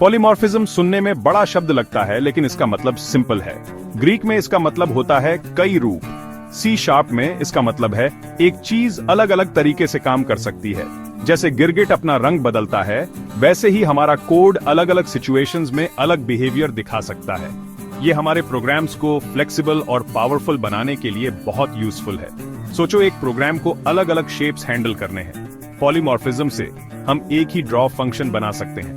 Polymorphism सुनने में बड़ा शब्द लगता है, लेकिन इसका मतलब सिंपल है। ग्रीक में इसका मतलब होता है कई रूप। C# में इसका मतलब है एक चीज अलग अलग तरीके से काम कर सकती है। जैसे गिरगिट अपना रंग बदलता है, वैसे ही हमारा कोड अलग अलग सिचुएशंस में अलग बिहेवियर दिखा सकता है। ये हमारे प्रोग्राम्स को फ्लेक्सिबल और पावरफुल बनाने के लिए बहुत यूजफुल है। सोचो, एक प्रोग्राम को अलग अलग शेप्स हैंडल करने हैं। पॉलीमॉर्फिज्म से हम एक ही ड्रॉ फंक्शन बना सकते हैं।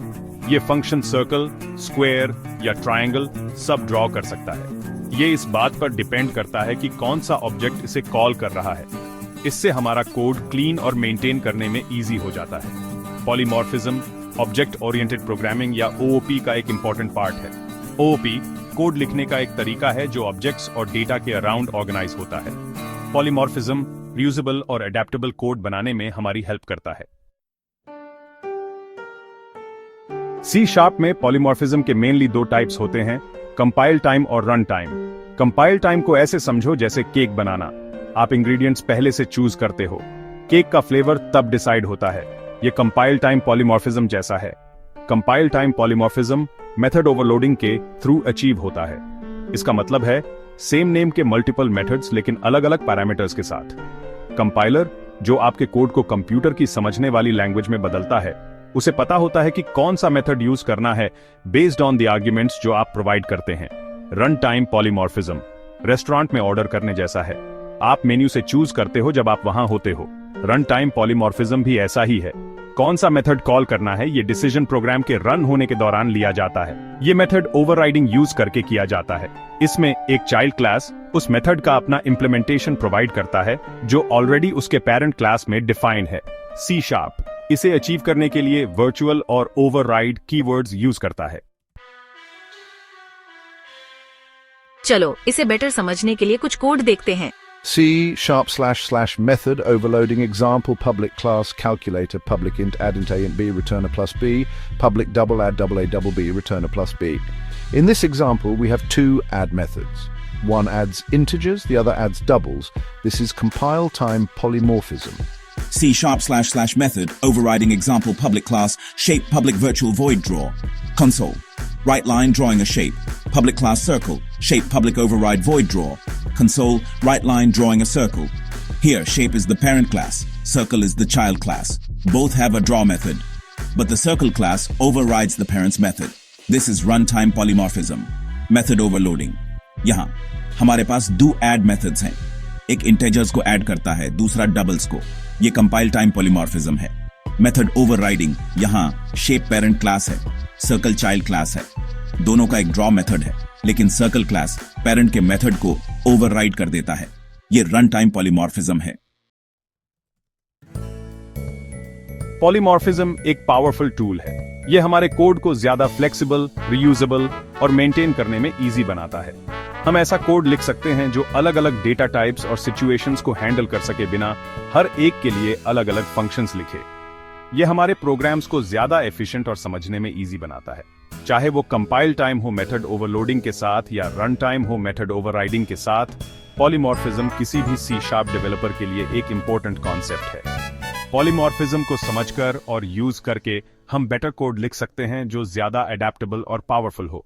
ये फंक्शन सर्कल, स्क्वायर या ट्रायंगल सब ड्रॉ कर सकता है। ये इस बात पर डिपेंड करता है कि कौन सा ऑब्जेक्ट इसे कॉल कर रहा है। इससे हमारा कोड क्लीन और मेंटेन करने में इजी हो जाता है। पॉलीमॉर्फिज्म ऑब्जेक्ट ओरिएंटेड प्रोग्रामिंग या OOP का एक इंपॉर्टेंट पार्ट है। OOP कोड लिखने का एक तरीका है जो ऑब्जेक्ट्स और डेटा के अराउंड ऑर्गेनाइज होता है। पॉलीमॉर्फिज्म रीयूजेबल और अडेप्टेबल कोड बनाने में हमारी हेल्प करता है। C# में पॉलीमॉर्फिज्म के मेनली दो टाइप्स होते हैं, कंपाइल टाइम और रन टाइम। कंपाइल टाइम को ऐसे समझो जैसे केक बनाना। आप इंग्रेडिएंट्स पहले से चूज करते हो। केक का फ्लेवर तब डिसाइड होता है। ये कंपाइल टाइम पॉलीमॉर्फिज्म जैसा है। Compile time polymorphism method overloading के थ्रू अचीव होता है। इसका मतलब है सेम नेम के मल्टीपल मेथड्स लेकिन अलग अलग पैरामीटर्स के साथ। कंपाइलर, जो आपके कोड को कंप्यूटर की समझने वाली लैंग्वेज में बदलता है, उसे पता होता है कि कौन सा मेथड यूज करना है बेस्ड ऑन द आर्ग्यूमेंट्स जो आप प्रोवाइड करते हैं। रन टाइम पॉलीमॉर्फिज्म रेस्टोरेंट में ऑर्डर करने जैसा है। आप मेन्यू से चूज करते हो जब आप वहां होते हो। रन टाइम पॉलीमॉर्फिज्म भी ऐसा ही है। कौन सा मेथड कॉल करना है ये डिसीजन प्रोग्राम के रन होने के दौरान लिया जाता है। ये मेथड ओवरराइडिंग यूज करके किया जाता है। इसमें एक चाइल्ड क्लास उस मेथड का अपना इंप्लीमेंटेशन प्रोवाइड करता है जो ऑलरेडी उसके पेरेंट क्लास में डिफाइंड है। C# इसे अचीव करने के लिए वर्चुअल और ओवरराइड कीवर्ड्स यूज करता है। चलो इसे बेटर समझने के लिए कुछ कोड देखते हैं। C#//method overloading example public class calculator public int add int a int b return a plus b public double add double a double b return a plus b. In this example we have two add methods. One adds integers, the other adds doubles. This is compile time polymorphism. C#//method overriding example public class shape public virtual void draw console right line drawing a shape public class circle shape public override void draw console right line drawing a circle. Here shape is the parent class, circle is the child class. Both have a draw method, but the circle class overrides the parent's method. This is runtime polymorphism. Method overloading. यहाँ हमारे पास do add methods हैं। एक integers को add करता है, दूसरा doubles को। ये कंपाइल टाइम पॉलीमॉर्फिज्म है। मेथड ओवरराइडिंग, यहाँ शेप पेरेंट क्लास है, सर्कल चाइल्ड क्लास है। दोनों का एक ड्रॉ मेथड है, लेकिन सर्कल क्लास पेरेंट के मेथड को ओवरराइड कर देता है। ये रन टाइम पॉलीमॉर्फिज्म है। पॉलीमॉर्फिज्म एक पावरफुल टूल है। ये हमारे कोड को ज्यादा फ्लेक्सिबल, रीयूजेबल और मेंटेन करने में इजी बनाता है। हम ऐसा कोड लिख सकते हैं जो अलग अलग डेटा टाइप्स और सिचुएशंस को हैंडल कर सके बिना हर एक के लिए अलग अलग फंक्शंस लिखे। यह हमारे प्रोग्राम्स को ज्यादा एफिशिएंट और समझने में इजी बनाता है। चाहे वो कंपाइल टाइम हो मेथड ओवरलोडिंग के साथ या रन टाइम हो मेथड ओवरराइडिंग के साथ, पॉलीमॉर्फिज्म किसी भी C# डेवलपर के लिए एक इंपॉर्टेंट कॉन्सेप्ट है। पॉलीमॉर्फिज्म को समझकर और यूज करके हम बेटर कोड लिख सकते हैं जो ज्यादा अडेप्टेबल और पावरफुल हो।